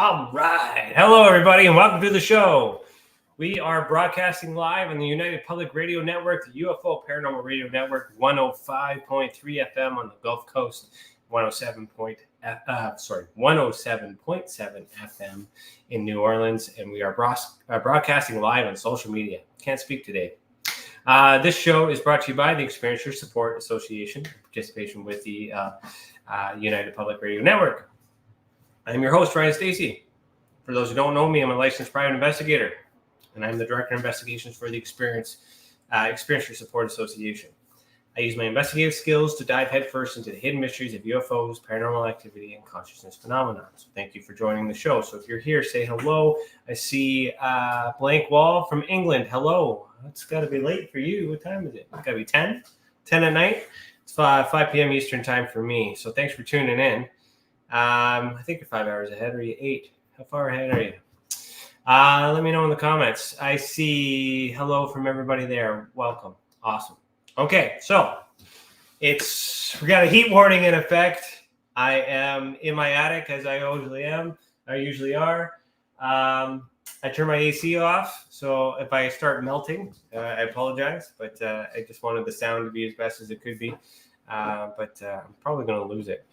All right. Hello, everybody, and welcome to the show. We are broadcasting live on the United Public Radio Network, the UFO Paranormal Radio Network, 105.3 FM on the Gulf Coast, 107.7 FM in New Orleans, and we are broadcasting live on social media. Can't speak today. This show is brought to you by the Experiencers Support Association, in participation with the United Public Radio Network. I'm your host, Ryan Stacy. For those who don't know me, I'm a licensed private investigator, and I'm the Director of Investigations for the Experiencers Support Association. I use my investigative skills to dive headfirst into the hidden mysteries of UFOs, paranormal activity, and consciousness phenomena. So thank you for joining the show. So if you're here, say hello. I see Blank Wall from England. Hello. It's got to be late for you. What time is it? It's got to be 10? 10 at night? It's 5 p.m. Eastern time for me. So thanks for tuning in. I think you're 5 hours ahead, or are you 8? How far ahead are you? Let me know in the comments. I see hello from everybody there. Welcome. Awesome. Okay, so we got a heat warning in effect. I am in my attic, as I usually are. I turn my AC off, so if I start melting, I apologize, but I just wanted the sound to be as best as it could be. But I'm probably going to lose it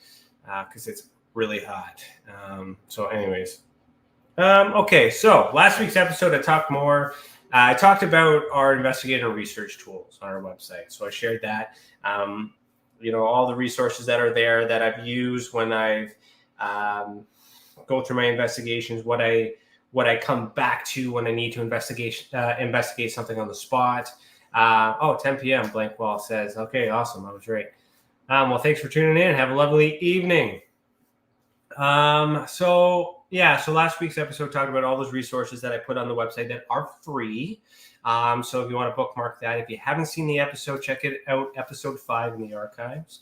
because it's really hot. So anyways. Okay, so last week's episode, I talked about our investigative research tools on our website. So I shared that, all the resources that are there that I've used when I've go through my investigations, what I come back to when I need to investigate something on the spot. 10 p.m. Blank Wall says, okay, awesome. I was right. Well, thanks for tuning in. Have a lovely evening. So last week's episode talked about all those resources that I put on the website that are free. So if you want to bookmark that, if you haven't seen the episode, check it out, episode 5 in the archives.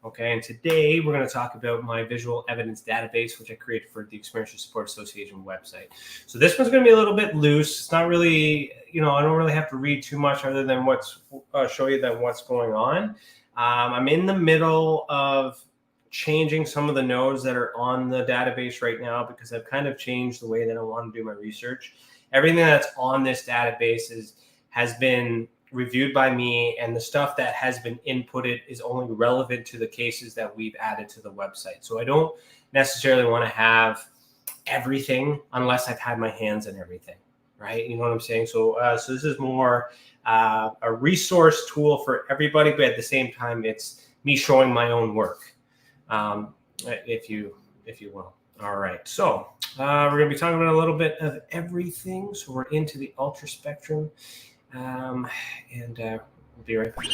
Okay, and today we're going to talk about my visual evidence database, which I created for the Experiencers Support Association website. So this one's going to be a little bit loose. It's not really, I don't really have to read too much other than show you what's going on. I'm in the middle of changing some of the nodes that are on the database right now because I've kind of changed the way that I want to do my research. Everything that's on this database has been reviewed by me, and the stuff that has been inputted is only relevant to the cases that we've added to the website. So I don't necessarily want to have everything unless I've had my hands on everything, right? You know what I'm saying? So this is more a resource tool for everybody, but at the same time, it's me showing my own work. If you will. All right. So we're going to be talking about a little bit of everything. So we're into the ultra spectrum, and we'll be right back.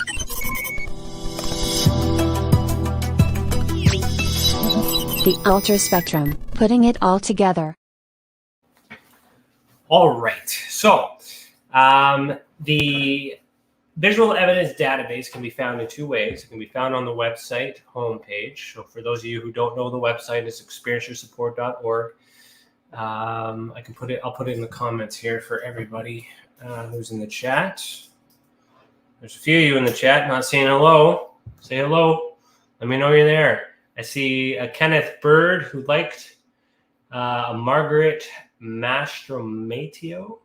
The ultra spectrum, putting it all together. All right. So the visual evidence database can be found in two ways. It can be found on the website homepage. So for those of you who don't know the website, it's experiencersupport.org. I'll put it in the comments here for everybody who's in the chat. There's a few of you in the chat not saying hello. Say hello. Let me know you're there. I see a Kenneth Bird who liked a Margaret Mastromatio.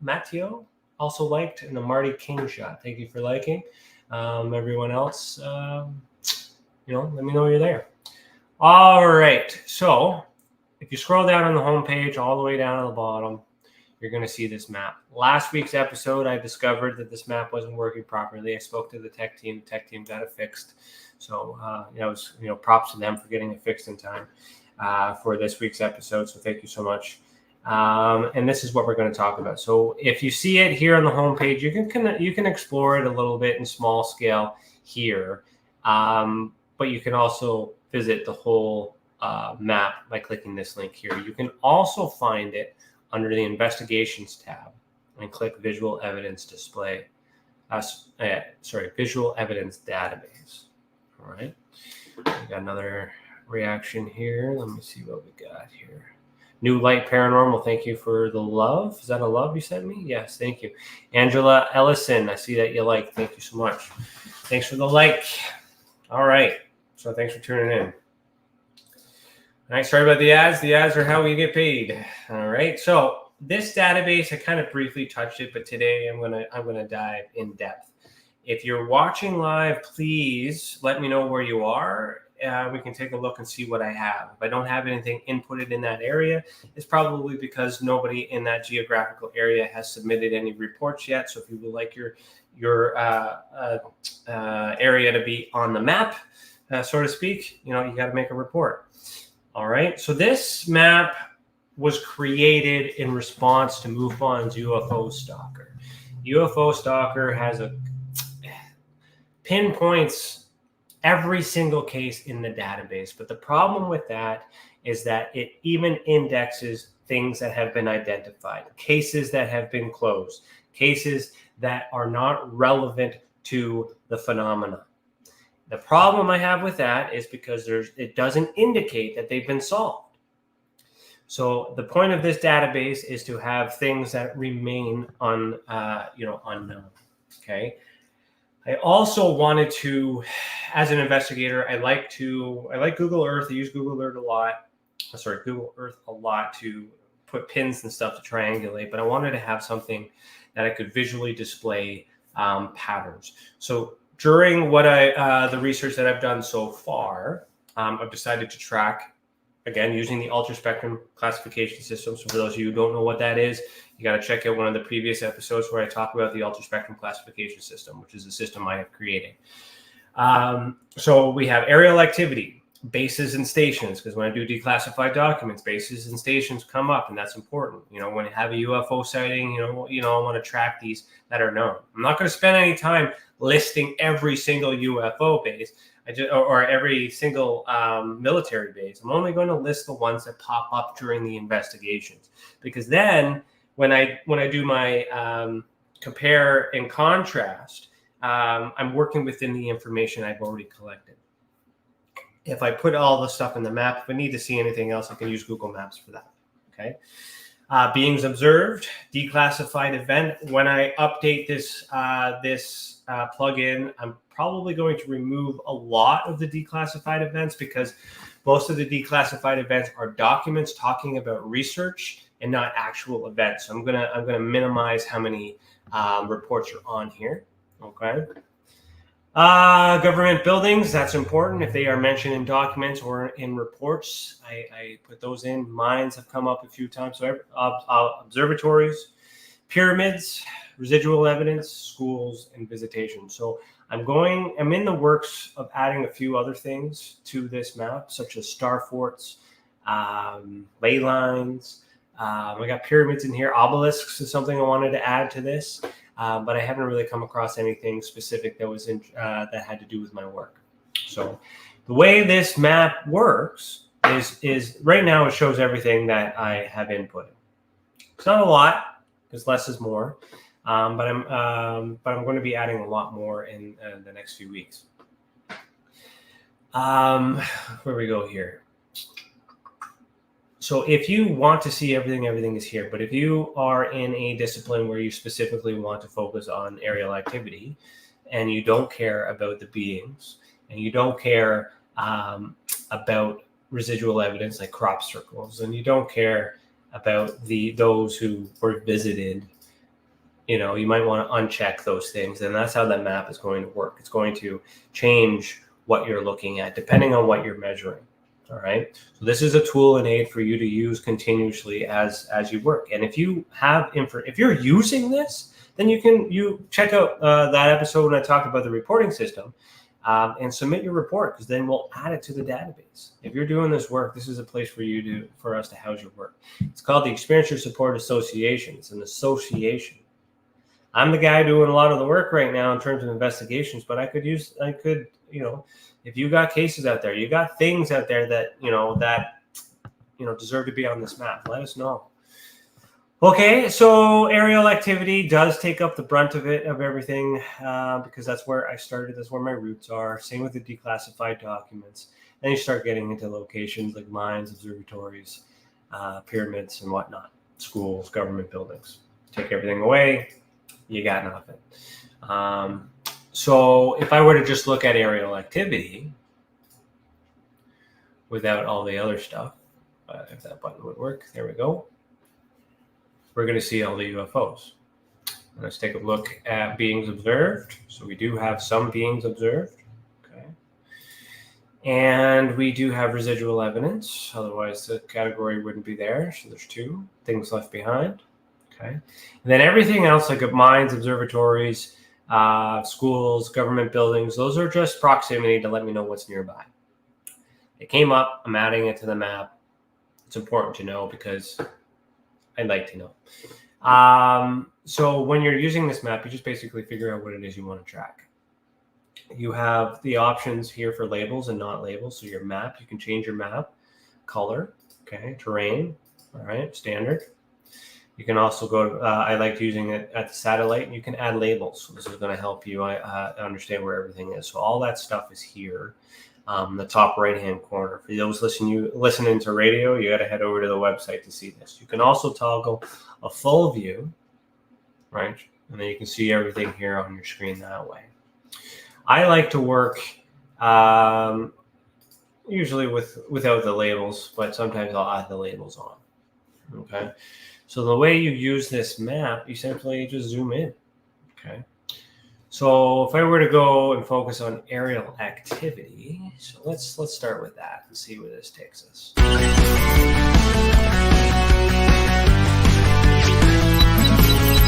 Also liked, and a Marty King shot. Thank you for liking. Everyone else, let me know you're there. All right. So if you scroll down on the homepage, all the way down to the bottom, you're going to see this map. Last week's episode, I discovered that this map wasn't working properly. I spoke to the tech team. The tech team got it fixed. So, props to them for getting it fixed in time for this week's episode. So thank you so much. And this is what we're going to talk about. So if you see it here on the homepage, you can explore it a little bit in small scale here, but you can also visit the whole map by clicking this link here. You can also find it under the Investigations tab and click Visual Evidence Display. Visual Evidence Database. All right. We got another reaction here. Let me see what we got here. New Light Paranormal, thank you for the love. Is that a love you sent me? Yes, thank you. Angela Ellison, I see that you like. Thank you so much. Thanks for the like. All right. So thanks for tuning in. All right, sorry about the ads. The ads are how we get paid. All right, so this database, I kind of briefly touched it, but today I'm gonna dive in depth. If you're watching live, please let me know where you are. We can take a look and see what I have. If I don't have anything inputted in that area, it's probably because nobody in that geographical area has submitted any reports yet. So if you would like your area to be on the map, so to speak, you got to make a report. All right. So this map was created in response to MUFON's UFO Stalker. UFO Stalker has pinpoints every single case in the database. But the problem with that is that it even indexes things that have been identified, cases that have been closed, cases that are not relevant to the phenomena. The problem I have with that is because it doesn't indicate that they've been solved. So the point of this database is to have things that remain unknown. Okay. I also wanted to, as an investigator, I like Google Earth. I use Google Earth a lot to put pins and stuff to triangulate, but I wanted to have something that I could visually display patterns. So during the research that I've done so far, I've decided to track, again, using the ultra spectrum classification system. So for those of you who don't know what that is, you got to check out one of the previous episodes where I talk about the ultra spectrum classification system, which is a system I have created. So we have aerial activity, bases and stations, because when I do declassified documents, bases and stations come up, and that's important. When you have a UFO sighting, I want to track these that are known. I'm not going to spend any time listing every single UFO base, or every single military base. I'm only going to list the ones that pop up during the investigations, because then when I do my compare and contrast, I'm working within the information I've already collected. If I put all the stuff in the map, if I need to see anything else, I can use Google Maps for that. Okay. Beings observed, declassified event. When I update this plugin, I'm probably going to remove a lot of the declassified events, because most of the declassified events are documents talking about research and not actual events. So I'm gonna minimize how many reports are on here. Okay. Government buildings, that's important. If they are mentioned in documents or in reports, I put those in. Mines have come up a few times. So observatories, pyramids, residual evidence, schools, and visitation. So I'm in the works of adding a few other things to this map, such as star forts, ley lines. I got pyramids in here. Obelisks is something I wanted to add to this. But I haven't really come across anything specific that had to do with my work. So the way this map works is right now it shows everything that I have inputted. It's not a lot, because less is more, but I'm going to be adding a lot more in the next few weeks. Where we go here. So if you want to see everything is here. But if you are in a discipline where you specifically want to focus on aerial activity, and you don't care about the beings, and you don't care about residual evidence like crop circles, and you don't care about those who were visited, you might want to uncheck those things. And that's how that map is going to work. It's going to change what you're looking at depending on what you're measuring. All right. So this is a tool and aid for you to use continuously as you work. And if you have if you're using this, then you check out that episode when I talked about the reporting system, and submit your report, because then we'll add it to the database. If you're doing this work, this is a place for us to house your work. It's called the Experiencer Support Association. It's an association. I'm the guy doing a lot of the work right now in terms of investigations, but I could if you got cases out there, you got things out there that deserve to be on this map, let us know. Okay, so aerial activity does take up the brunt of everything, because that's where I started. That's where my roots are. Same with the declassified documents. Then you start getting into locations like mines, observatories, pyramids, and whatnot, schools, government buildings. Take everything away, you got nothing. So if I were to just look at aerial activity without all the other stuff, if that button would work. There we go. We're going to see all the UFOs. Let's take a look at beings observed. So we do have some beings observed. Okay. And we do have residual evidence. Otherwise, the category wouldn't be there. So there's 2 things left behind. Okay. And then everything else, like mines, observatories, schools, government buildings, those are just proximity to let me know what's nearby. It came up. I'm adding it to the map. It's important to know because I'd like to know. So when you're using this map, you just basically figure out what it is you want to track. You have the options here for labels and not labels. So your map, you can change your map color, okay, terrain, all right, standard. You can also go, I like using it at the satellite, and you can add labels. So this is going to help you understand where everything is. So all that stuff is here. The top right-hand corner. For those listening to radio, you got to head over to the website to see this. You can also toggle a full view, right? And then you can see everything here on your screen that way. I like to work usually without the labels, but sometimes I'll add the labels on. Okay. So the way you use this map, you simply just zoom in. Okay. So if I were to go and focus on aerial activity, so let's start with that and see where this takes us.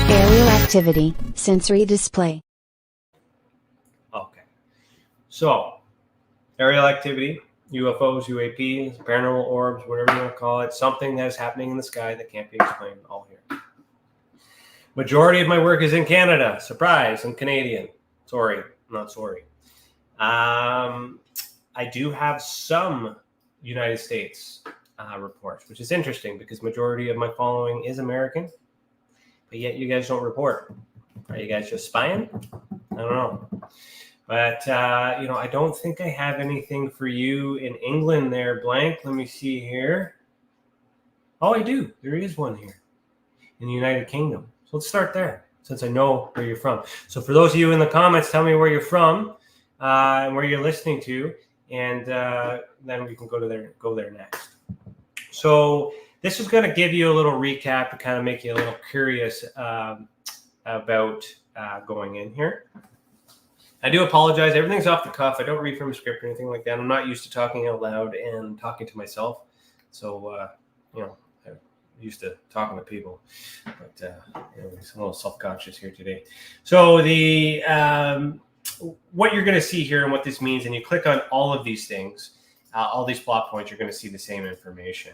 Aerial activity, sensory display. Okay. So aerial activity, UFOs, UAPs, paranormal orbs, whatever you want to call it, something that is happening in the sky that can't be explained, all here. Majority of my work is in Canada. Surprise, I'm Canadian. Sorry, not sorry. I do have some United States reports, which is interesting because majority of my following is American, but yet you guys don't report. Are you guys just spying? I don't know. But, I don't think I have anything for you in England there, Blank. Let me see here. Oh, I do. There is one here in the United Kingdom. So let's start there, since I know where you're from. So for those of you in the comments, tell me where you're from and where you're listening to, and then we can go there next. So this is going to give you a little recap to kind of make you a little curious about going in here. I do apologize. Everything's off the cuff. I don't read from a script or anything like that. I'm not used to talking out loud and talking to myself. So, used to talking to people, but I'm a little self-conscious here today. So the what you're going to see here and what this means, and you click on all of these things, all these plot points, you're going to see the same information.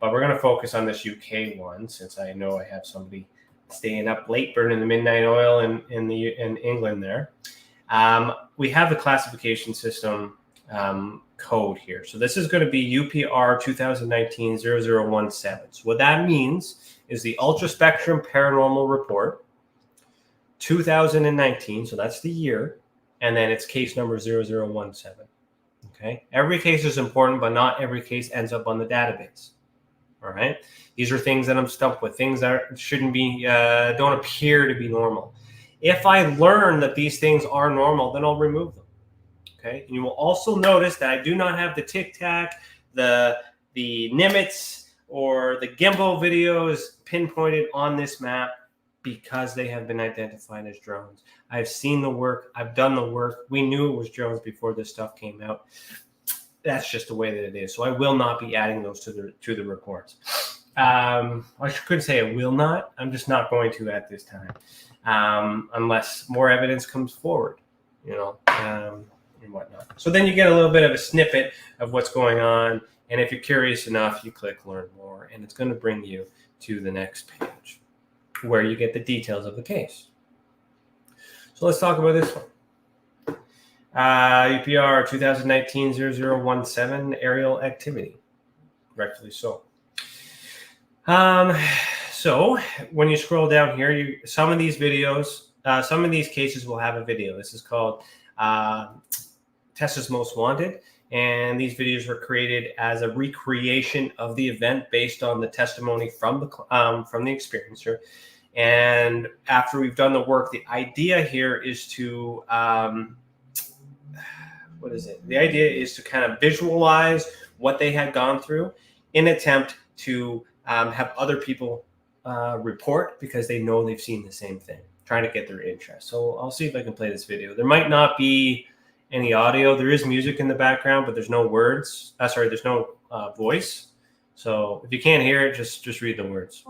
But we're going to focus on this UK one, since I know I have somebody staying up late burning the midnight oil in England there. We have the classification system code here. So this is going to be UPR 2019-0017. So what that means is the Ultra Spectrum Paranormal Report 2019. So that's the year. And then it's case number 0017. Okay. Every case is important, but not every case ends up on the database. All right. These are things that I'm stumped with, things that shouldn't be, don't appear to be normal. If I learn that these things are normal, then I'll remove them. Okay, and you will also notice that I do not have the Tic Tac, the Nimitz, or the gimbal videos pinpointed on this map because they have been identified as drones. I've seen the work. I've done the work. We knew it was drones before this stuff came out. That's just the way that it is. So I will not be adding those to the reports. I couldn't say I will not. I'm just not going to at this time, unless more evidence comes forward. And whatnot. So then you get a little bit of a snippet of what's going on. And if you're curious enough, you click learn more, and it's going to bring you to the next page where you get the details of the case. So let's talk about this one. UPR 2019-0017 aerial activity. Rightfully so. So when you scroll down here, some of these videos, some of these cases will have a video. This is called TESA's Most Wanted, and these videos were created as a recreation of the event based on the testimony from the experiencer. And after we've done the work, the idea here is to The idea is to kind of visualize what they had gone through in attempt to have other people report because they know they've seen the same thing, trying to get their interest. So I'll see if I can play this video. There might not be any audio. There is music in the background, but there's no words. There's no voice. So if you can't hear it, just read the words.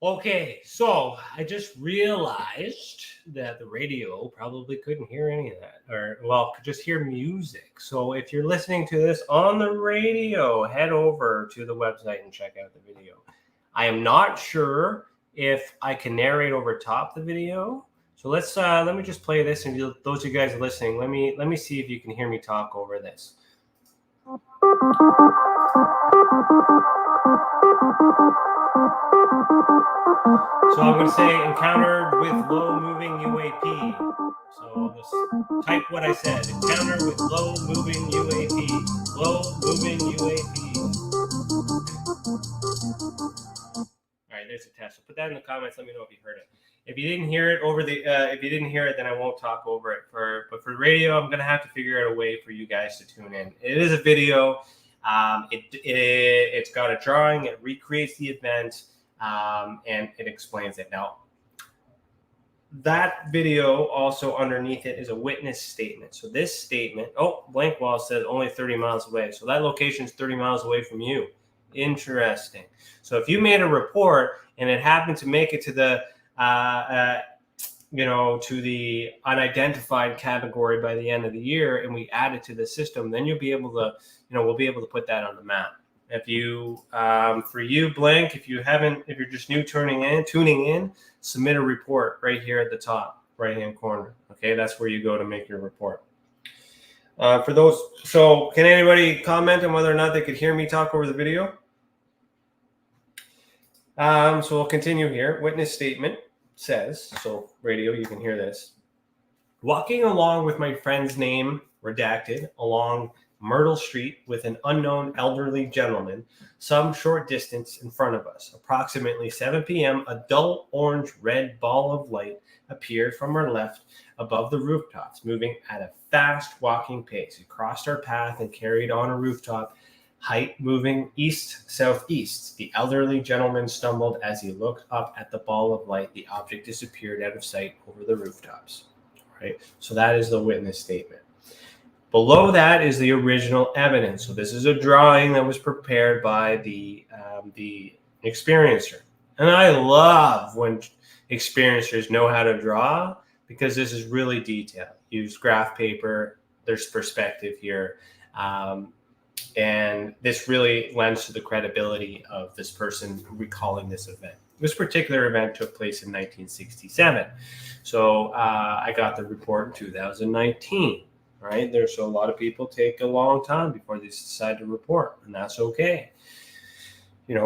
Okay, so I just realized that the radio probably couldn't hear any of that, or well, could just hear music. So if you're listening to this on the radio, head over to the website and check out the video. I am not sure if I can narrate over top the video. So let me just play this, and those of you guys listening, let me see if you can hear me talk over this. So I'm going to say encountered with low moving UAP. So I'll just type what I said. Encounter with low moving UAP. Low moving UAP. All right, there's a test. So put that in the comments. Let me know if you heard it. If you didn't hear it then I won't talk over it. But for radio, I'm going to have to figure out a way for you guys to tune in. It is a video. It's got a drawing. It recreates the event. And it explains it. Now, that video also underneath it is a witness statement. So this statement, blank wall says only 30 miles away. So that location is 30 miles away from you. Interesting. So if you made a report and it happened to make it to the, to the unidentified category by the end of the year, and we add it to the system, then you'll be able to, we'll be able to put that on the map. If you, for you, blank, if you're just new tuning in, submit a report right here at the top right-hand corner. Okay, that's where you go to make your report. For those, so can anybody comment on whether or not they could hear me talk over the video? So we'll continue here. Witness statement says, so radio, you can hear this. Walking along with my friend's name redacted along Myrtle Street with an unknown elderly gentleman some short distance in front of us. Approximately 7 p.m., a dull orange-red ball of light appeared from our left above the rooftops, moving at a fast walking pace. It crossed our path and carried on a rooftop height moving east-southeast. The elderly gentleman stumbled as he looked up at the ball of light. The object disappeared out of sight over the rooftops. Right? So that is the witness statement. Below that is the original evidence. So this is a drawing that was prepared by the experiencer. And I love when experiencers know how to draw because this is really detailed. Use graph paper. There's perspective here. And this really lends to the credibility of this person recalling this event. This particular event took place in 1967. So I got the report in 2019, right? So a lot of people take a long time before they decide to report, and that's okay.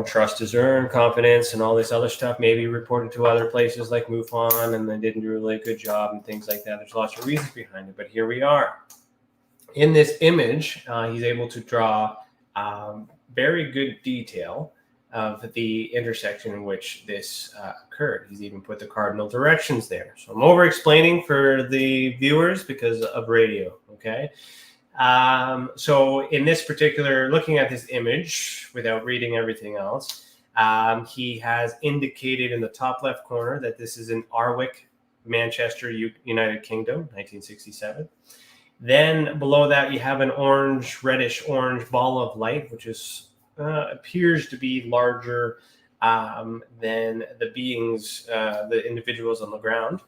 Trust is earned, confidence, and all this other stuff. Maybe reported to other places like MUFON, and they didn't do a really good job and things like that. There's lots of reasons behind it, but here we are. In this image, he's able to draw very good detail of the intersection in which this occurred. He's even put the cardinal directions there. So I'm over explaining for the viewers because of radio, okay? So in this particular, looking at this image without reading everything else, he has indicated in the top left corner that this is in Arwick, Manchester, United Kingdom, 1967. Then below that, you have an reddish orange ball of light, which appears to be larger than the beings, the individuals on the ground.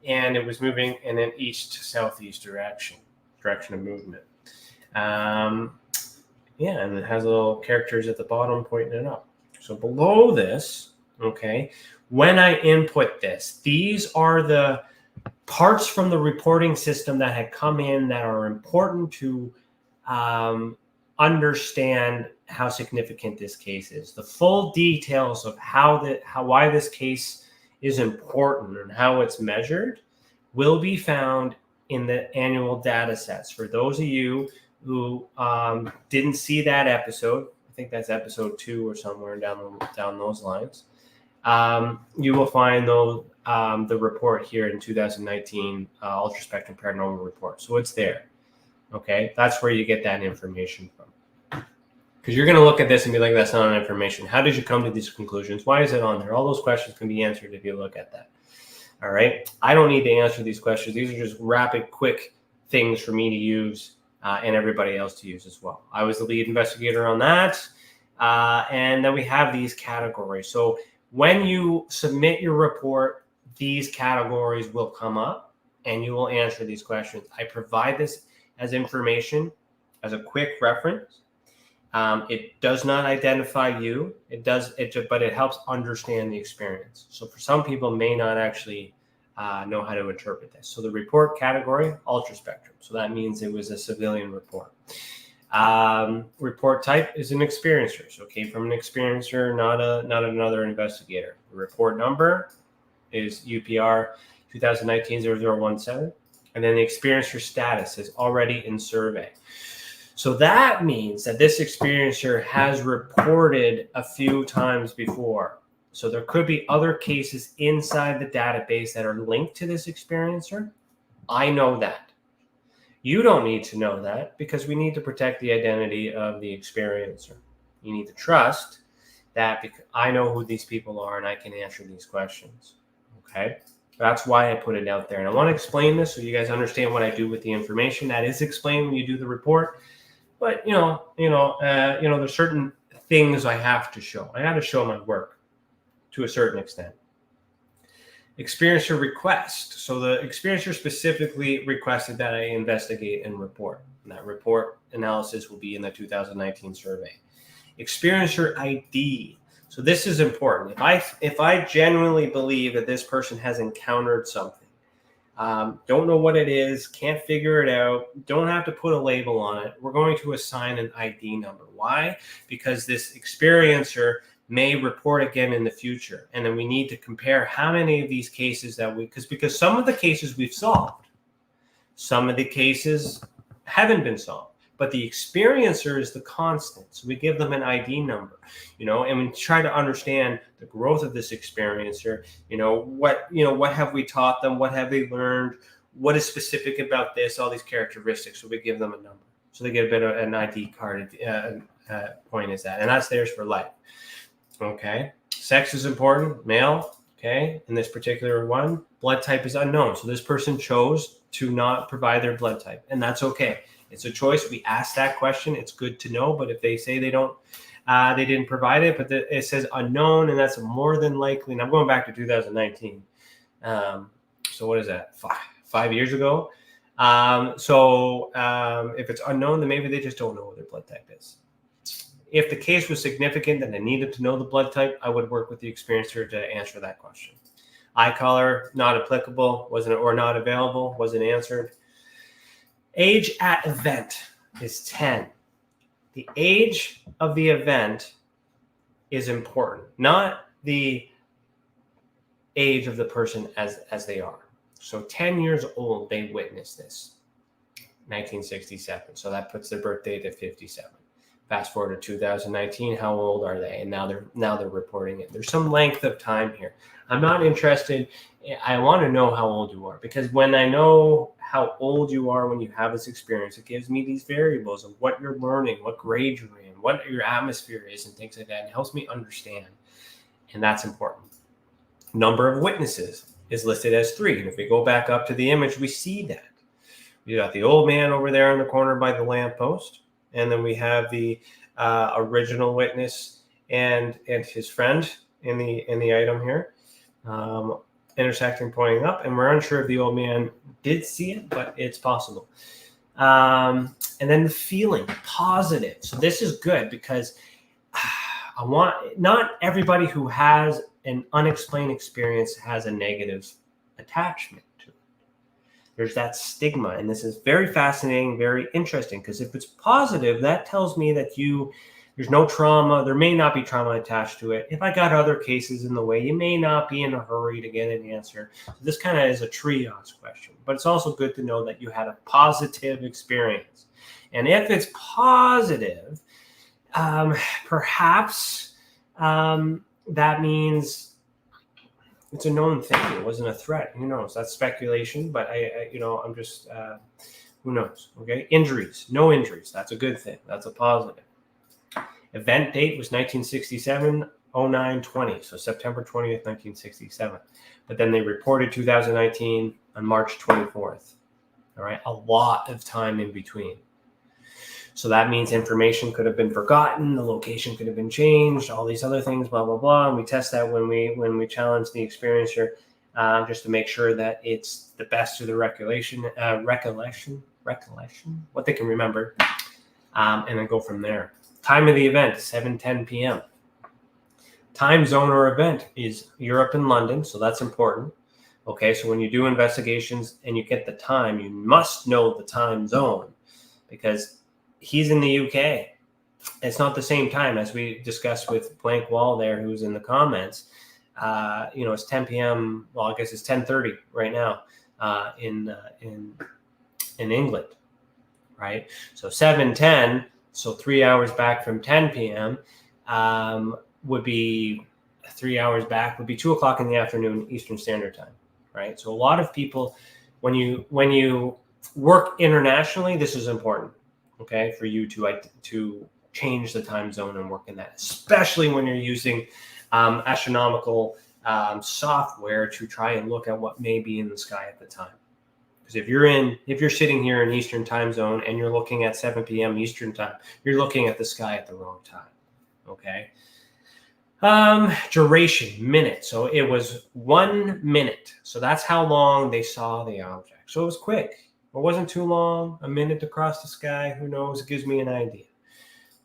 And it was moving in an east to southeast direction of movement. And it has little characters at the bottom pointing it up. So below this, okay, when I input this, these are the parts from the reporting system that had come in that are important to understand how significant this case is. The full details of why this case is important and how it's measured will be found in the annual data sets. For those of you who didn't see that episode, I think that's episode 2 or somewhere down those lines, you will find the report here in 2019 Ultra Spectrum Paranormal Report. So it's there. Okay, that's where you get that information from. Because you're going to look at this and be like, that's not information. How did you come to these conclusions? Why is it on there? All those questions can be answered if you look at that. All right. I don't need to answer these questions. These are just rapid, quick things for me to use and everybody else to use as well. I was the lead investigator on that. And then we have these categories. So when you submit your report, these categories will come up and you will answer these questions. I provide this as information, as a quick reference. It does not identify you. But it helps understand the experience. So for some people may not actually know how to interpret this. So the report category, ultra spectrum. So that means it was a civilian report. Report type is an experiencer. So it came from an experiencer, not another investigator. The report number is UPR 2019-0017. And then the experiencer status is already in survey. So that means that this experiencer has reported a few times before. So there could be other cases inside the database that are linked to this experiencer. I know that. You don't need to know that because we need to protect the identity of the experiencer. You need to trust that because I know who these people are and I can answer these questions. Okay? That's why I put it out there. And I want to explain this so you guys understand what I do with the information. That is explained when you do the report. But, there's certain things I have to show. I have to show my work to a certain extent. Experiencer request. So the experiencer specifically requested that I investigate and report. And that report analysis will be in the 2019 survey. Experiencer ID. So this is important. If I genuinely believe that this person has encountered something, don't know what it is, can't figure it out, don't have to put a label on it, we're going to assign an ID number. Why? Because this experiencer may report again in the future. And then we need to compare how many of these cases because some of the cases we've solved, some of the cases haven't been solved. But the experiencer is the constant. So we give them an ID number, and we try to understand the growth of this experiencer. What have we taught them? What have they learned? What is specific about this? All these characteristics. So we give them a number. So they get a bit of an ID card point is that. And that's theirs for life. Okay. Sex is important. Male. Okay. In this particular one, blood type is unknown. So this person chose to not provide their blood type. And that's okay. It's a choice. We ask that question. It's good to know. But if they say they didn't provide it, but it says unknown, and that's more than likely. And I'm going back to 2019. So what is that? 5 years ago? If it's unknown, then maybe they just don't know what their blood type is. If the case was significant and they needed to know the blood type, I would work with the experiencer to answer that question. Eye color, not applicable, or not available, wasn't answered. Age at event is 10. The age of the event is important, not the age of the person as they are. So 10 years old, they witnessed this, 1967. So that puts their birth date at 57. Fast forward to 2019, how old are they? And now they're reporting it. There's some length of time here. I'm not interested. I want to know how old you are, because when I know how old you are when you have this experience, it gives me these variables of what you're learning, what grade you're in, what your atmosphere is, and things like that. It helps me understand, and that's important. Number of witnesses is listed as 3. And if we go back up to the image, we see that. We got the old man over there in the corner by the lamppost. And then we have the original witness and his friend in the item here, intersecting, pointing up. And we're unsure if the old man did see it, but it's possible. And then the feeling, positive. So this is good, because not everybody who has an unexplained experience has a negative attachment to it. There's that stigma, and this is very fascinating, very interesting, because if it's positive, that tells me that there's no trauma. There may not be trauma attached to it. If I got other cases in the way, you may not be in a hurry to get an answer. So this kind of is a triage question, but it's also good to know that you had a positive experience. And if it's positive, perhaps that means it's a known thing. It wasn't a threat. Who knows? That's speculation, but I'm just, who knows? Okay. Injuries, no injuries. That's a good thing. That's a positive. Event date was 1967, 09/20. So September 20th, 1967. But then they reported 2019 on March 24th. All right. A lot of time in between. So that means information could have been forgotten, the location could have been changed, all these other things, blah, blah, blah. And we test that when we challenge the experiencer, just to make sure that it's the best of the recollection, what they can remember, and then go from there. Time of the event, 7:10 p.m. Time zone or event is Europe and London, so that's important. Okay, so when you do investigations and you get the time, you must know the time zone, because he's in the UK. It's not the same time, as we discussed with Blank Wall there, who's in the comments. It's 10 p.m. Well, I guess it's 10:30 right now in England, right? So 7:10, so 3 hours back from 10 p.m. Would be 3 hours back, would be 2 o'clock in the afternoon, Eastern Standard Time, right? So a lot of people, when you work internationally, this is important. Okay, for you to change the time zone and work in that, especially when you're using astronomical software to try and look at what may be in the sky at the time. Because if you're sitting here in Eastern time zone and you're looking at 7 p.m. Eastern time, you're looking at the sky at the wrong time. Okay. Duration, minute. So it was 1 minute. So that's how long they saw the object. So it was quick. It wasn't too long, a minute to cross the sky. Who knows? It gives me an idea,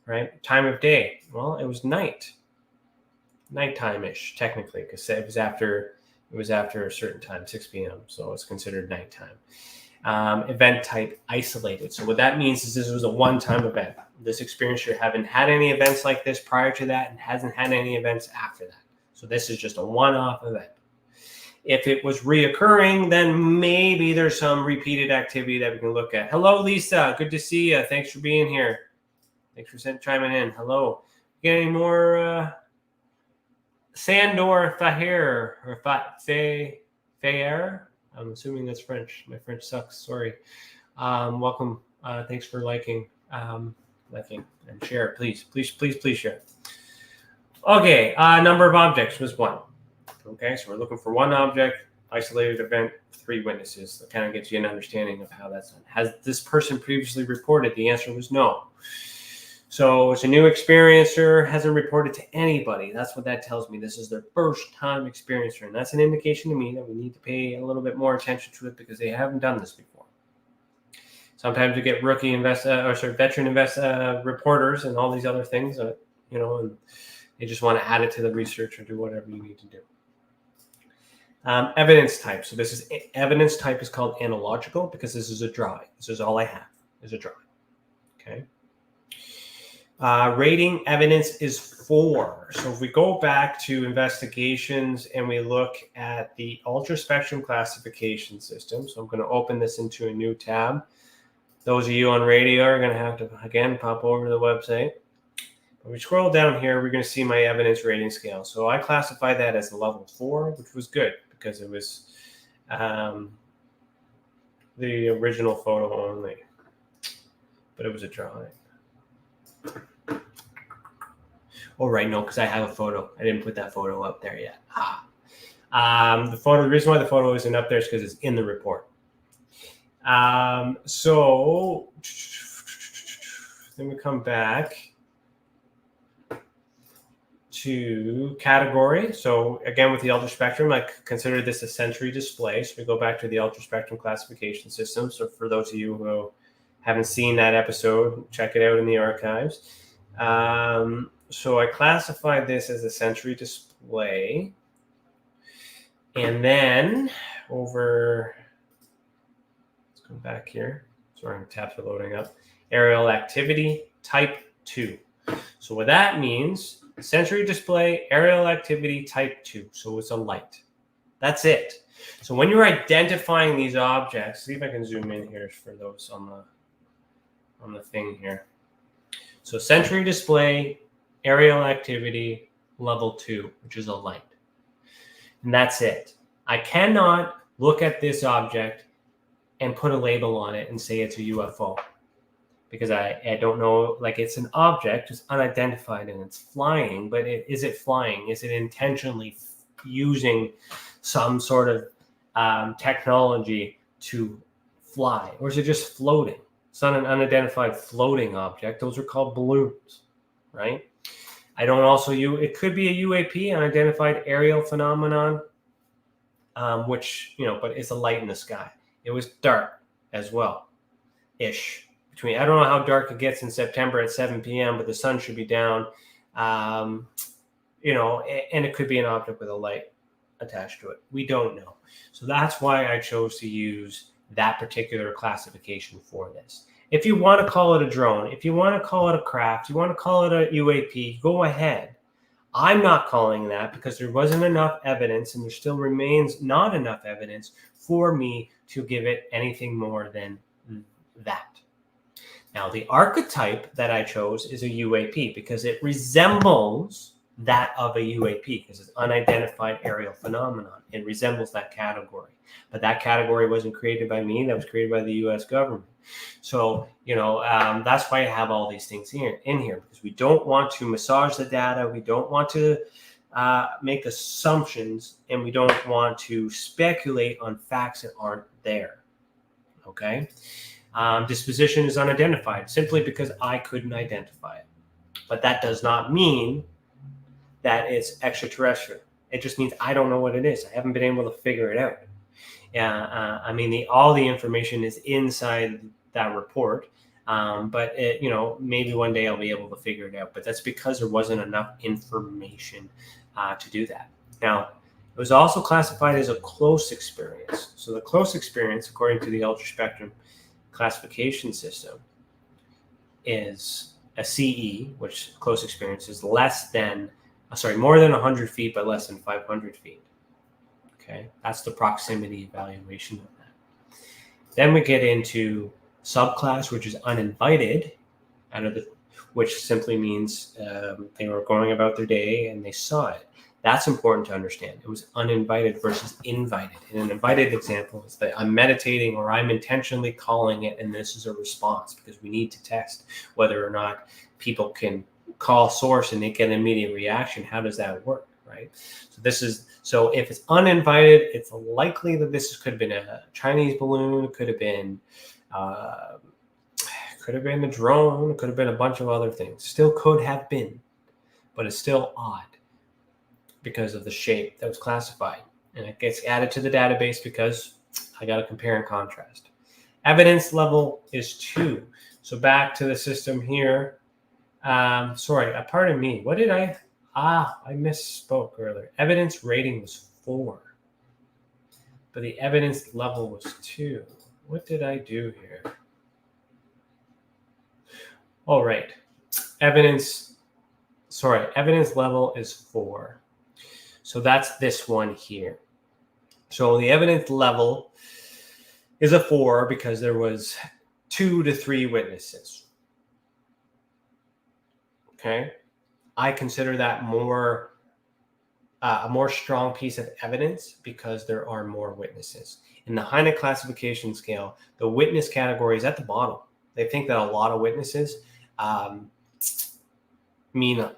right? Time of day. Well, it was nighttime-ish, technically, because it was after a certain time, 6 p.m. So it's considered nighttime. Event type, isolated. So what that means is this was a one-time event. This experiencer haven't had any events like this prior to that and hasn't had any events after that. So this is just a one-off event. If it was reoccurring, then maybe there's some repeated activity that we can look at. Hello, Lisa. Good to see you. Thanks for being here. Thanks for chiming in. Hello. Get any more Sandor Faher or Faher? I'm assuming that's French. My French sucks. Sorry. Welcome. Thanks for liking and share. Please share. Okay. Number of objects was 1. Okay, so we're looking for 1 object, isolated event, 3 witnesses. That kind of gets you an understanding of how that's done. Has this person previously reported? The answer was no. So it's a new experiencer, hasn't reported to anybody. That's what that tells me. This is their first time experiencer. And that's an indication to me that we need to pay a little bit more attention to it, because they haven't done this before. Sometimes we get veteran reporters and all these other things, and they just want to add it to the research or do whatever you need to do. Evidence type. So evidence type is called analogical because this is a drawing. This is all I have is a drawing. Okay. Rating evidence is 4. So if we go back to investigations and we look at the ultraspectrum classification system, so I'm going to open this into a new tab. Those of you on radio are going to have to, again, pop over to the website. When we scroll down here, we're going to see my evidence rating scale. So I classified that as a level 4, which was good because it was the original photo only, but it was a drawing. Oh, right, no, because I have a photo. I didn't put that photo up there yet. The reason why the photo isn't up there is because it's in the report. So then we come back to category. So again, with the ultraspectrum, I consider this a sensory display. So we go back to the ultraspectrum classification system. So for those of you who haven't seen that episode, check it out in the archives. So I classified this as a sensory display. And then let's go back here. Sorry, tabs are loading up. Aerial activity type 2. So what that means, sensory display, aerial activity type 2. So it's a light. That's it. So when you're identifying these objects, see if I can zoom in here for those on the thing here. So sensory display, aerial activity, level 2, which is a light. And that's it. I cannot look at this object and put a label on it and say it's a UFO. Because I don't know, like it's an object, it's unidentified and it's flying, but is it flying? Is it intentionally using some sort of technology to fly? Or is it just floating? It's not an unidentified floating object. Those are called balloons, right? It could be a UAP, unidentified aerial phenomenon, which, but it's a light in the sky. It was dark as well, ish. I don't know how dark it gets in September at 7 p.m., but the sun should be down, and it could be an object with a light attached to it. We don't know. So that's why I chose to use that particular classification for this. If you want to call it a drone, if you want to call it a craft, you want to call it a UAP, go ahead. I'm not calling that because there wasn't enough evidence, and there still remains not enough evidence for me to give it anything more than that. Now, the archetype that I chose is a UAP because it resembles that of a UAP because it's unidentified aerial phenomenon. It resembles that category. But that category wasn't created by me. That was created by the U.S. government. So, that's why I have all these things in here because we don't want to massage the data. We don't want to make assumptions, and we don't want to speculate on facts that aren't there. Okay? Disposition is unidentified simply because I couldn't identify it. But that does not mean that it's extraterrestrial. It just means I don't know what it is. I haven't been able to figure it out. All the information is inside that report, but maybe one day I'll be able to figure it out. But that's because there wasn't enough information to do that. Now, it was also classified as a close experience. So the close experience, according to the ultraspectrum classification system, is a CE, which close experience is more than 100 feet, but less than 500 feet. Okay, that's the proximity evaluation of that. Then we get into subclass, which is uninvited, which simply means they were going about their day and they saw it. That's important to understand. It was uninvited versus invited. In an invited example is that I'm meditating or I'm intentionally calling it, and this is a response because we need to test whether or not people can call source and they get an immediate reaction. How does that work, right? So if it's uninvited, it's likely that this could have been a Chinese balloon, could have been a drone, could have been a bunch of other things. Still could have been, but it's still odd because of the shape that was classified. And it gets added to the database because I got to compare and contrast. Evidence level is 2. So back to the system here. Sorry, pardon me. What did I misspoke earlier. Evidence rating was 4. But the evidence level was 2. What did I do here? All right. Evidence level is 4. So that's this one here. So the evidence level is a 4 because there was 2 to 3 witnesses. Okay. I consider that a more strong piece of evidence because there are more witnesses. In the Hynek classification scale, the witness category is at the bottom. They think that a lot of witnesses mean a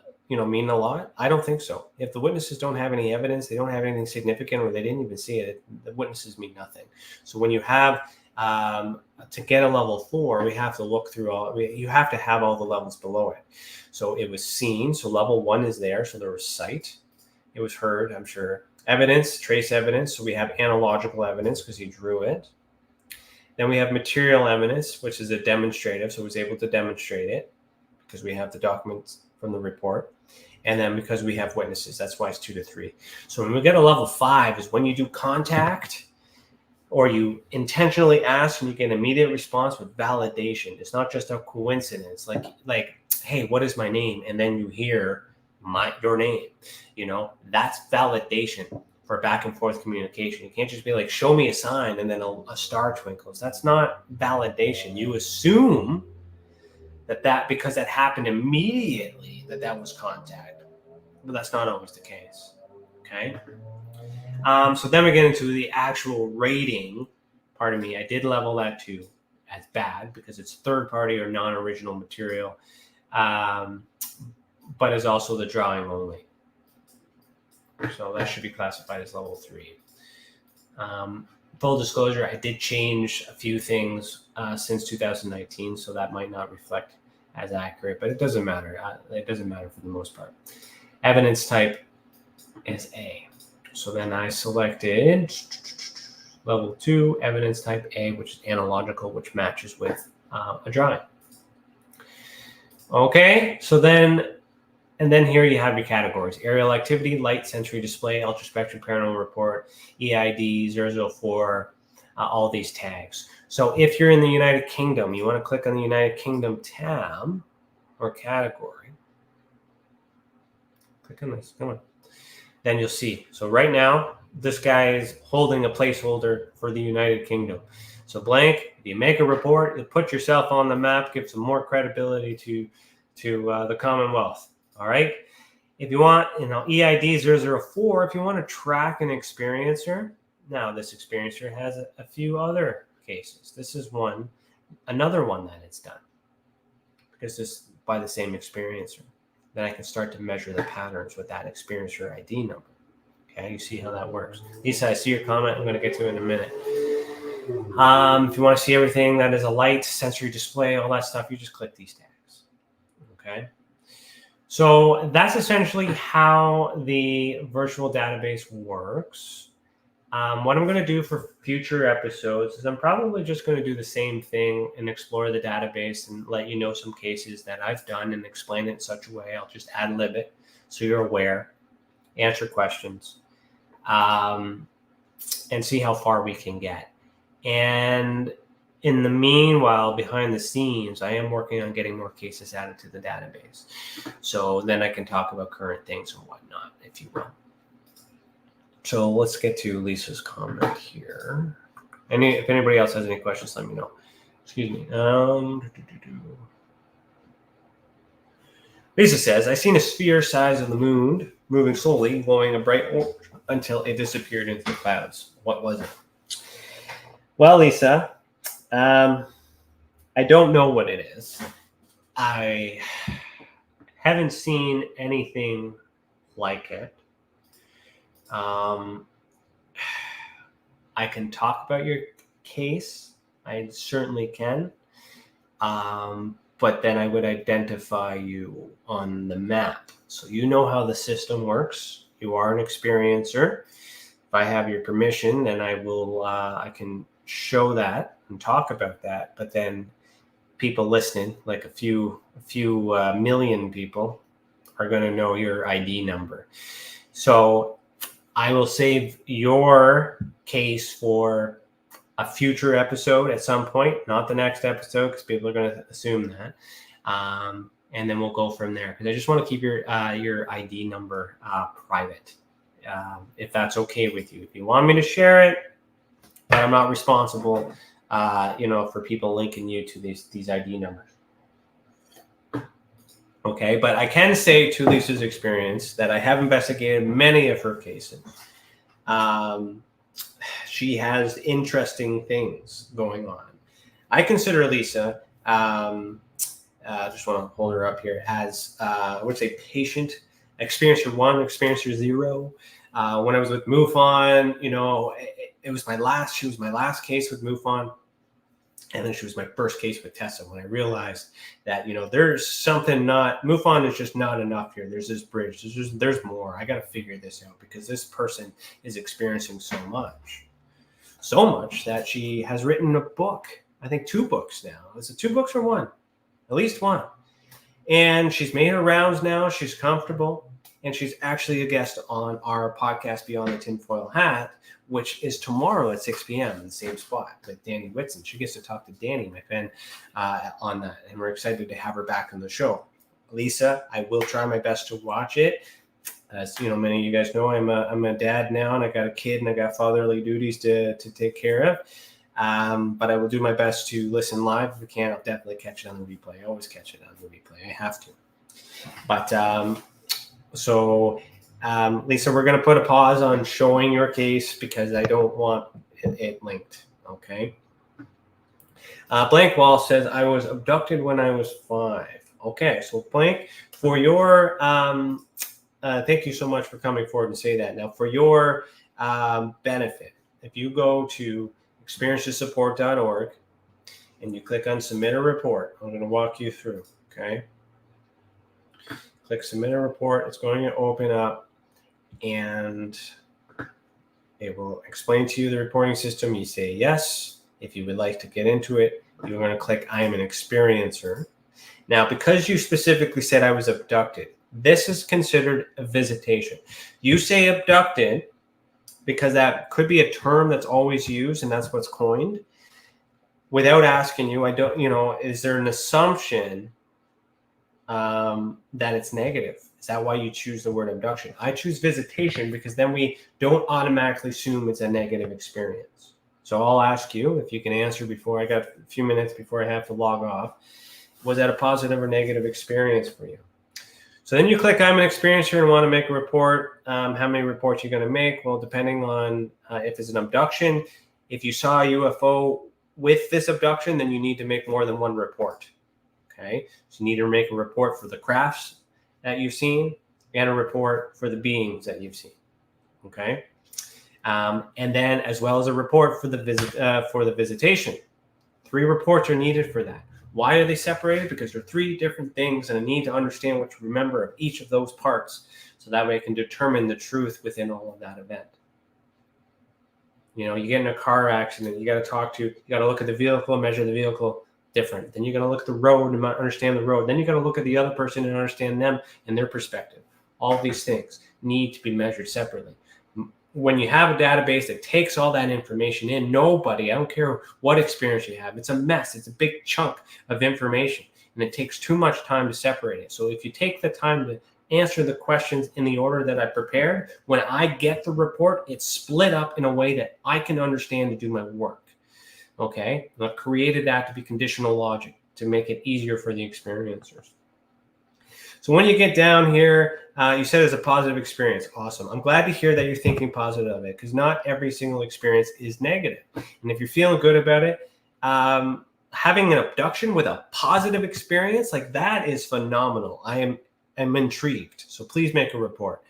lot. I don't think so. If the witnesses don't have any evidence, they don't have anything significant, or they didn't even see it, the witnesses mean nothing. So when you have to get a level 4, we have to look through you have to have all the levels below it. So it was seen. So level 1 is there. So there was sight. It was heard, I'm sure. Evidence, trace evidence. So we have analogical evidence because he drew it. Then we have material evidence, which is a demonstrative. So he was able to demonstrate it because we have the documents from the report. And then because we have witnesses, that's why it's 2 to 3. So when we get a level 5 is when you do contact or you intentionally ask and you get an immediate response with validation. It's not just a coincidence. Like, hey, what is my name? And then you hear your name. That's validation for back and forth communication. You can't just be like, show me a sign and then a star twinkles. That's not validation. You assume that because that happened immediately that was contact, but that's not always the case. Okay. So then we get into the actual rating. Pardon me, I did level that to as bad because it's third party or non-original material, but is also the drawing only. So that should be classified as level 3. Full disclosure, I did change a few things since 2019, so that might not reflect as accurate, but it doesn't matter. It doesn't matter for the most part. Evidence type is A. So then I selected level 2, evidence type A, which is analogical, which matches with a drawing. Okay, so then here you have your categories: aerial activity, light, sensory display, ultraspectrum, paranormal report, EID, 004, all these tags. So if you're in the United Kingdom, you want to click on the United Kingdom tab or category. Click on this, come on. Then you'll see. So right now, this guy is holding a placeholder for the United Kingdom. So blank, if you make a report, you put yourself on the map, give some more credibility to the Commonwealth. All right. If you want, EID 004, if you want to track an experiencer. Now, this experiencer has a few other cases. This is another one that it's done because this is by the same experiencer. Then I can start to measure the patterns with that experiencer ID number. Okay, you see how that works. Lisa, I see your comment. I'm going to get to it in a minute. If you want to see everything that is a light, sensory display, all that stuff, you just click these tags. Okay. So that's essentially how the virtual database works. What I'm going to do for future episodes is I'm probably just going to do the same thing and explore the database and let you know some cases that I've done and explain it in such a way. I'll just ad-lib it so you're aware, answer questions, and see how far we can get. And in the meanwhile, behind the scenes, I am working on getting more cases added to the database. So then I can talk about current things and whatnot, if you will. So let's get to Lisa's comment here. If anybody else has any questions, let me know. Excuse me. Lisa says, I seen a sphere size of the moon moving slowly, glowing a bright orange until it disappeared into the clouds. What was it? Well, Lisa, I don't know what it is. I haven't seen anything like it. I can talk about your case. I certainly can. But then I would identify you on the map. So you know how the system works. You are an experiencer. If I have your permission, then I can show that and talk about that, but then people listening, like a few million people, are going to know your ID number. So I will save your case for a future episode at some point, not the next episode, because people are going to assume that. And then we'll go from there, because I just want to keep your ID number private, if that's okay with you. If you want me to share it, but I'm not responsible, for people linking you to these ID numbers. Okay, but I can say to Lisa's experience that I have investigated many of her cases. She has interesting things going on. I consider Lisa, just want to hold her up here, as I would say patient experiencer 1, experiencer 0. When I was with MUFON, it was she was my last case with MUFON. And then she was my first case with TESA, when I realized that, there's something MUFON is just not enough here. There's this bridge. There's more. I got to figure this out, because this person is experiencing so much that she has written a book. I think 2 books now. Is it 2 books or 1? At least 1. And she's made her rounds now. She's comfortable. And she's actually a guest on our podcast, Beyond The Tinfoil Hat, which is tomorrow at 6 p.m. in the same spot with Danny Whitson. She gets to talk to Danny, my friend, on that. And we're excited to have her back on the show. Lisa, I will try my best to watch it. As many of you guys know, I'm a dad now, and I got a kid, and I got fatherly duties to take care of. But I will do my best to listen live. If I can, I'll definitely catch it on the replay. I always catch it on the replay. I have to. But Lisa, we're going to put a pause on showing your case, because I don't want it linked. Okay. Blank Wall says, I was abducted when I was 5. Okay. So Blank, for your, thank you so much for coming forward and say that. Now, for your benefit, if you go to experiencesupport.org and you click on submit a report, I'm going to walk you through. Okay. Click submit a report. It's going to open up, and it will explain to you the reporting system. You say yes. If you would like to get into it, you're going to click I am an experiencer. Now, because you specifically said I was abducted, this is considered a visitation. You say abducted because that could be a term that's always used, and that's what's coined. Without asking you, is there an assumption that it's negative? Is that why you choose the word abduction? I choose visitation because then we don't automatically assume it's a negative experience. So I'll ask you, if you can answer before I got a few minutes before I have to log off, was that a positive or negative experience for you? So then you click I'm an experiencer and want to make a report. How many reports you're going to make? Well, depending on if it's an abduction, if you saw a UFO with this abduction, then you need to make more than 1 report. Okay, so you need to make a report for the crafts that you've seen and a report for the beings that you've seen. Okay, and then as well as a report for the visitation. 3 reports are needed for that. Why are they separated? Because they're 3 different things, and I need to understand what to remember of each of those parts, so that way I can determine the truth within all of that event. You get in a car accident, you got to look at the vehicle, measure the vehicle. Different. Then you got to look at the road and understand the road. Then you got to look at the other person and understand them and their perspective. All of these things need to be measured separately. When you have a database that takes all that information in, nobody, I don't care what experience you have, it's a mess. It's a big chunk of information, and it takes too much time to separate it. So if you take the time to answer the questions in the order that I prepared, when I get the report, it's split up in a way that I can understand to do my work. Okay, and I've created that to be conditional logic to make it easier for the experiencers. So when you get down here, you said it's a positive experience. Awesome. I'm glad to hear that you're thinking positive of it, because not every single experience is negative. And if you're feeling good about it, having an abduction with a positive experience, like that is phenomenal. I am intrigued. So please make a report.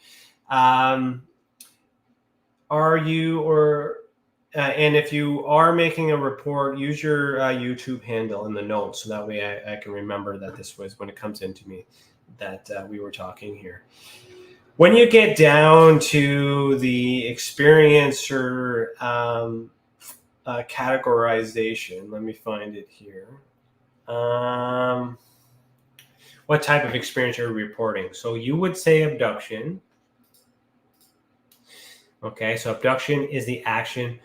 And if you are making a report, use your YouTube handle in the notes, so that way I can remember that this was, when it comes into me, that we were talking here. When you get down to the experiencer categorization. Let me find it here. What type of experience are you reporting? So you would say abduction. Okay, so abduction is the action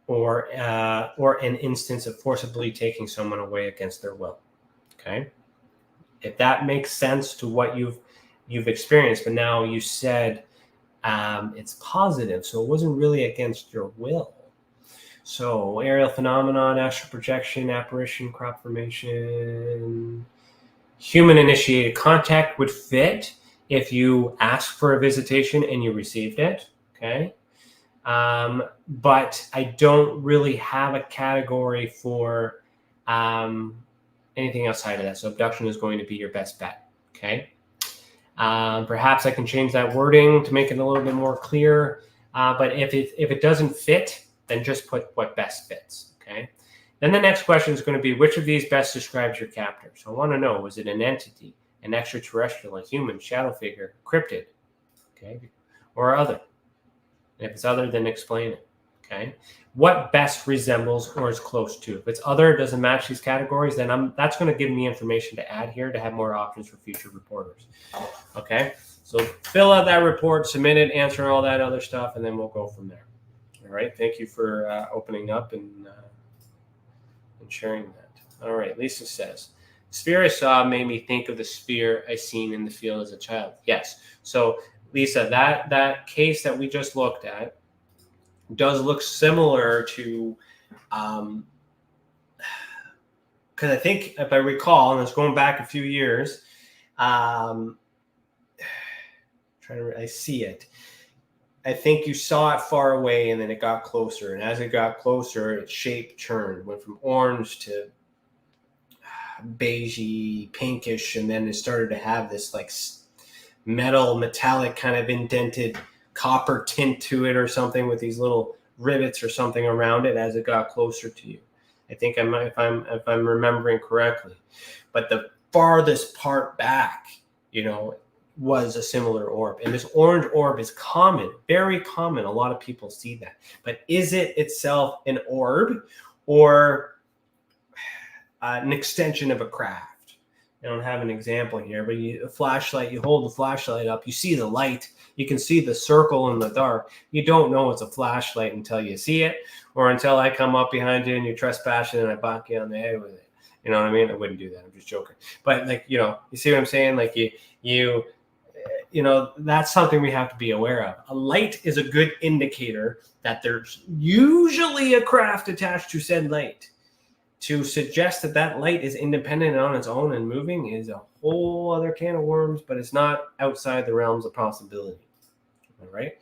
or an instance of forcibly taking someone away against their will. Okay, if that makes sense to what you've experienced, but now you said it's positive, so it wasn't really against your will. So aerial phenomenon, astral projection, apparition, crop formation, human initiated contact would fit if you asked for a visitation and you received it. Okay. But I don't really have a category for anything outside of that. So abduction is going to be your best bet. Okay. Perhaps I can change that wording to make it a little bit more clear. But if it doesn't fit, then just put what best fits. Okay. Then the next question is going to be, which of these best describes your captor? So I want to know, was it an entity, an extraterrestrial, a human, shadow figure, cryptid, okay, or other? And if it's other, then explain it. Okay. What best resembles or is close to? If it's other, doesn't match these categories, then that's going to give me information to add here to have more options for future reporters. Okay. So fill out that report, submit it, answer all that other stuff, and then we'll go from there. All right. Thank you for opening up and sharing that. All right. Lisa says, sphere I saw made me think of the sphere I seen in the field as a child. Yes. So Lisa, that case that we just looked at does look similar to, because I think if I recall, and it's going back a few years, I see it. I think you saw it far away and then it got closer. And as it got closer, its shape turned, went from orange to beigey, pinkish, and then it started to have this like metallic kind of indented copper tint to it or something with these little rivets or something around it as it got closer to you. I think if I'm remembering correctly. But the farthest part back, was a similar orb. And this orange orb is common, very common. A lot of people see that. But is it itself an orb or an extension of a craft? I don't have an example here, but a flashlight, you hold the flashlight up, you see the light, you can see the circle in the dark. You don't know it's a flashlight until you see it, or until I come up behind you and you're trespassing and I bonk you on the head with it. You know what I mean? I wouldn't do that. I'm just joking. But you see what I'm saying? Like that's something we have to be aware of. A light is a good indicator that there's usually a craft attached to said light. To suggest that light is independent on its own and moving is a whole other can of worms, but it's not outside the realms of possibility. All right.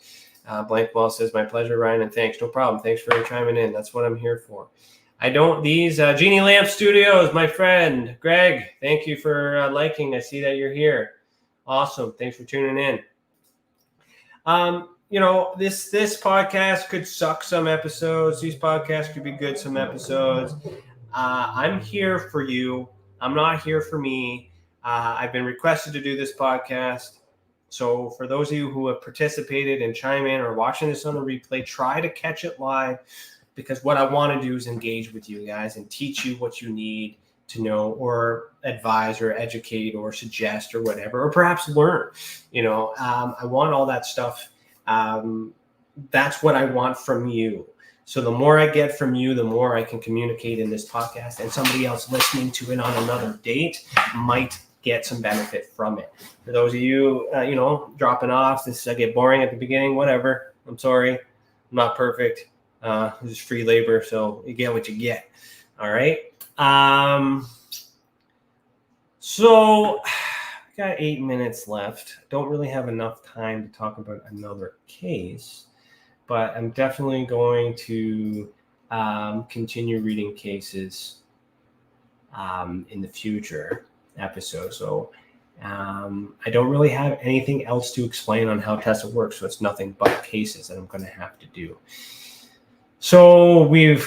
Blank Ball says, my pleasure, Ryan, and thanks. No problem. Thanks for chiming in. That's what I'm here for. These Genie Lamp Studios, my friend, Greg, thank you for liking. I see that you're here. Awesome. Thanks for tuning in. This podcast could suck some episodes. These podcasts could be good some episodes. I'm here for you. I'm not here for me. I've been requested to do this podcast. So for those of you who have participated and chime in or watching this on the replay, try to catch it live, because what I want to do is engage with you guys and teach you what you need to know, or advise or educate or suggest or whatever, or perhaps learn. I want all that stuff. That's what I want from you. So the more I get from you, the more I can communicate in this podcast, and somebody else listening to it on another date might get some benefit from it. For those of you, dropping off, this I get boring at the beginning, whatever. I'm sorry. I'm not perfect. This is free labor, so you get what you get. All right. So I got 8 minutes left. Don't really have enough time to talk about another case, but I'm definitely going to continue reading cases in the future episodes. So I don't really have anything else to explain on how TESA works, so it's nothing but cases that I'm going to have to do. So we've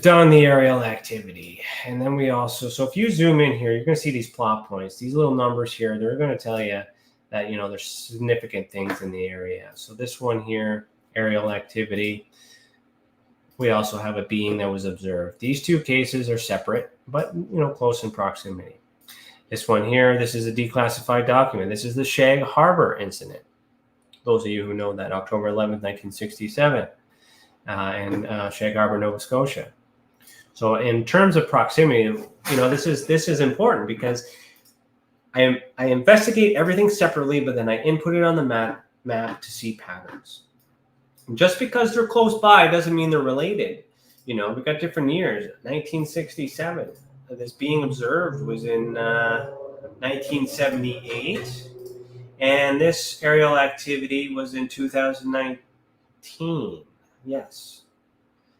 done the aerial activity, and then we also, so if you zoom in here, you're going to see these plot points, these little numbers here. They're going to tell you that, there's significant things in the area. So this one here, aerial activity, we also have a being that was observed. These two cases are separate, but close in proximity. This one here, this is a declassified document. This is the Shag Harbor incident. Those of you who know that, October 11th, 1967, in Shag Harbor, Nova Scotia. So in terms of proximity, this is important because I investigate everything separately, but then I input it on the map to see patterns. And just because they're close by doesn't mean they're related. We've got different years. 1967, this being observed was in 1978, and this aerial activity was in 2019. Yes.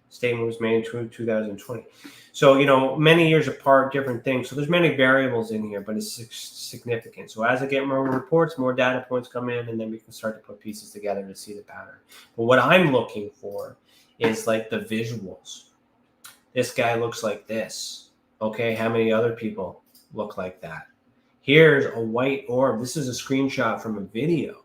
Statement was made in 2020. So, many years apart, different things. So there's many variables in here, but it's significant. So as I get more reports, more data points come in, and then we can start to put pieces together to see the pattern. But what I'm looking for is like the visuals. This guy looks like this. Okay, how many other people look like that? Here's a white orb. This is a screenshot from a video.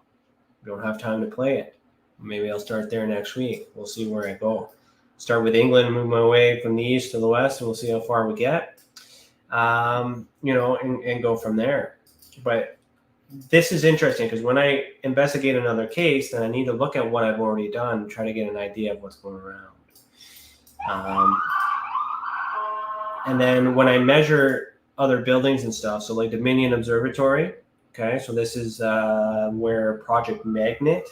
We don't have time to play it. Maybe I'll start there next week. We'll see where I go. Start with England, move my way from the east to the west, and we'll see how far we get, and go from there. But this is interesting because when I investigate another case, then I need to look at what I've already done and try to get an idea of what's going around. And then when I measure other buildings and stuff, so like Dominion Observatory, okay, so this is where Project Magnet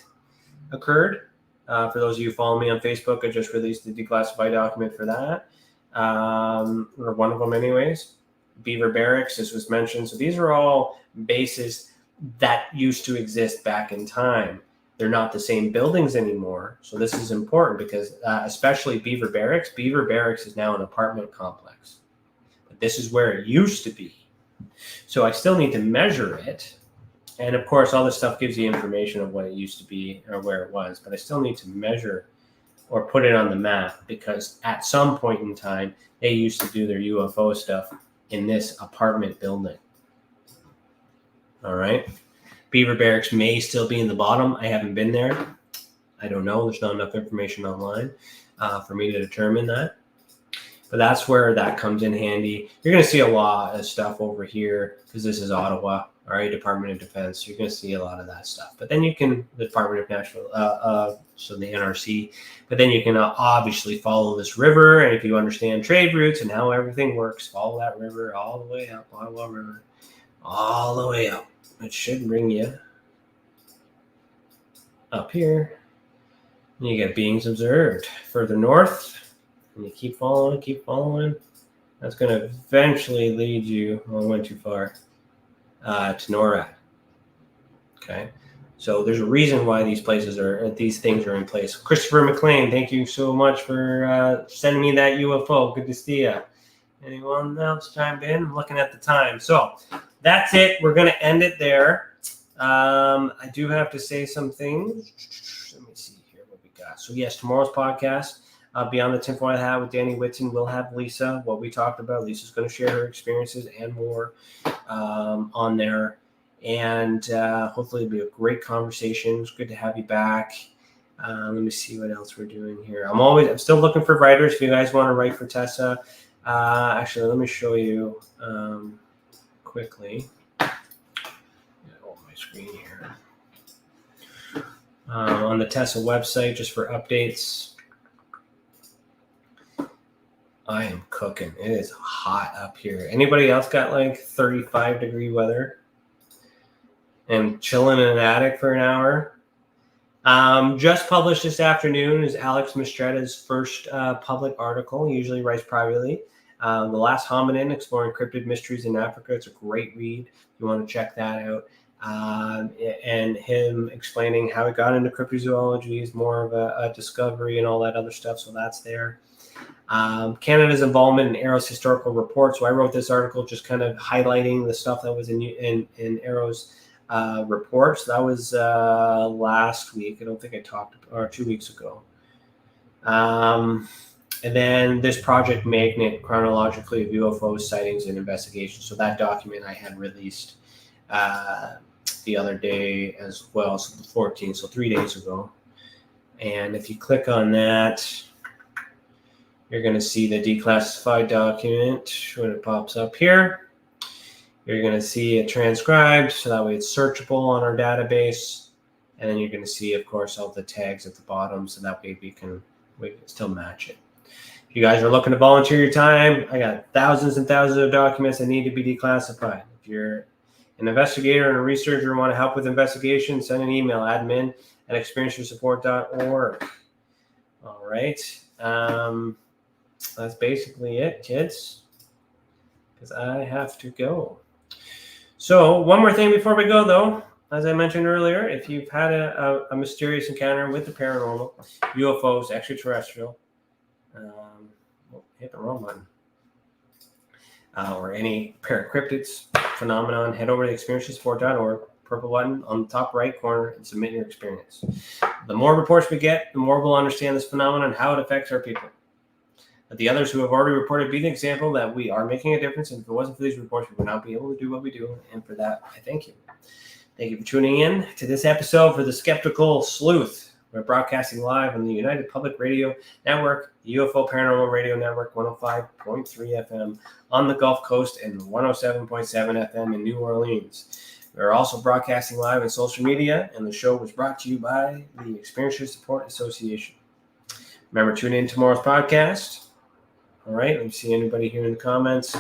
occurred. For those of you who follow me on Facebook, I just released the declassified document for that, or one of them anyways. Beaver Barracks, this was mentioned. So these are all bases that used to exist back in time. They're not the same buildings anymore. So this is important because especially Beaver Barracks is now an apartment complex. But this is where it used to be. So I still need to measure it. And of course, all this stuff gives you information of what it used to be or where it was, but I still need to measure or put it on the map because at some point in time, they used to do their UFO stuff in this apartment building. All right. Beaver Barracks may still be in the bottom. I haven't been there. I don't know. There's not enough information online for me to determine that. But that's where that comes in handy. You're going to see a lot of stuff over here because this is Ottawa. All right, Department of Defense. You're going to see a lot of that stuff. But then you can, the Department of National, so the NRC. But then you can obviously follow this river. And if you understand trade routes and how everything works, follow that river all the way up, Ottawa River, all the way up. It should bring you up here. And you get beings observed further north. And you keep following. That's going to eventually lead you, I went too far, to NORAD. Okay. So there's a reason why these things are in place. Christopher McLean, thank you so much for sending me that UFO. Good to see you. Anyone else chimed in? I'm looking at the time. So that's it. We're going to end it there. I do have to say some things. Let me see here what we got. So yes, tomorrow's podcast, Beyond the Tinfoil Hat with Danny Whitson, will have Lisa, what we talked about. Lisa's going to share her experiences and more on there. And hopefully it'll be a great conversation. It's good to have you back. Let me see what else we're doing here. I'm still looking for writers. If you guys want to write for TESA, actually, let me show you quickly. Hold my screen here. On the TESA website, just for updates. I am cooking. It is hot up here. Anybody else got like 35-degree weather? And chilling in an attic for an hour? Just published this afternoon is Alex Mistretta's first public article. He usually writes privately. The Last Hominin, Exploring Cryptid Mysteries in Africa. It's a great read. You want to check that out. And him explaining how he got into cryptozoology is more of a discovery and all that other stuff. So that's there. Canada's involvement in Arrow's historical report. So I wrote this article just kind of highlighting the stuff that was in Arrow's report. So that was last week. I don't think I talked, or 2 weeks ago. And then this Project Magnet, chronologically of UFO sightings and investigations. So that document I had released the other day as well, so the 14th, so 3 days ago. And if you click on that, You're going to see the declassified document when it pops up here. You're going to see it transcribed, so that way it's searchable on our database. And then you're going to see, of course, all the tags at the bottom, so that way we can still match it. If you guys are looking to volunteer your time, I got thousands and thousands of documents that need to be declassified. If you're an investigator and a researcher and want to help with investigation, send an email, admin@experiencersupport.org. All right. That's basically it, kids, because I have to go. So one more thing before we go, though. As I mentioned earlier, if you've had a mysterious encounter with the paranormal, UFOs, extraterrestrial, hit the wrong button, or any paracryptids phenomenon, head over to experiencersupport.org, purple button on the top right corner, and submit your experience. The more reports we get, the more we'll understand this phenomenon and how it affects our people. Let the others who have already reported be an example that we are making a difference, and if it wasn't for these reports, we would not be able to do what we do, and for that, I thank you. Thank you for tuning in to this episode for the Skeptical Sleuth. We're broadcasting live on the United Public Radio Network, the UFO Paranormal Radio Network, 105.3 FM on the Gulf Coast and 107.7 FM in New Orleans. We're also broadcasting live on social media, and the show was brought to you by the Experiencers Support Association. Remember, tune in to tomorrow's podcast. All right, let me see anybody here in the comments.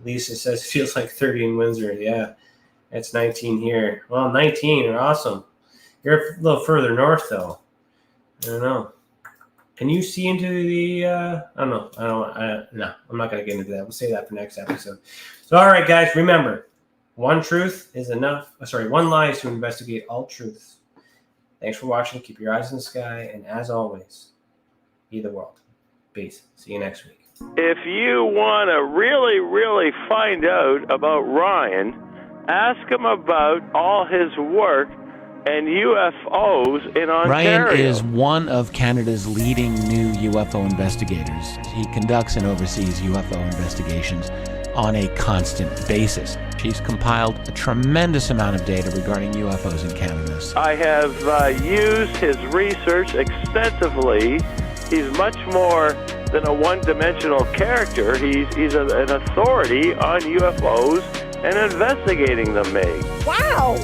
Lisa says, feels like 30 in Windsor. Yeah, it's 19 here. Well, 19 are awesome. You're a little further north, though. I don't know. Can you see into the, I don't know. No, I'm not going to get into that. We'll save that for next episode. So, all right, guys, remember, one truth is enough. One lie is to investigate all truths. Thanks for watching. Keep your eyes in the sky. And as always, be the world. Peace. See you next week. If you want to really, really find out about Ryan, ask him about all his work and UFOs in Ontario. Ryan is one of Canada's leading new UFO investigators. He conducts and oversees UFO investigations on a constant basis. He's compiled a tremendous amount of data regarding UFOs in Canada. I have used his research extensively. He's much more than a one-dimensional character. He's an authority on UFOs and investigating them, Meg. Wow!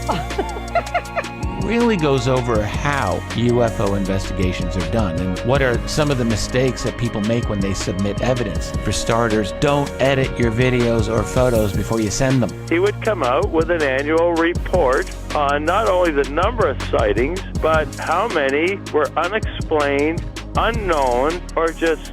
Really goes over how UFO investigations are done and what are some of the mistakes that people make when they submit evidence. For starters, don't edit your videos or photos before you send them. He would come out with an annual report on not only the number of sightings, but how many were unexplained, unknown, or just,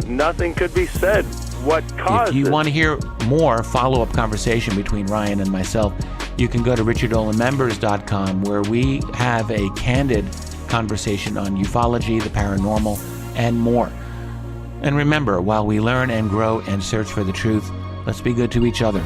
nothing could be said. What caused it? If you want to hear more follow-up conversation between Ryan and myself, you can go to richardolanmembers.com, where we have a candid conversation on ufology, the paranormal, and more. And remember, while we learn and grow and search for the truth, let's be good to each other.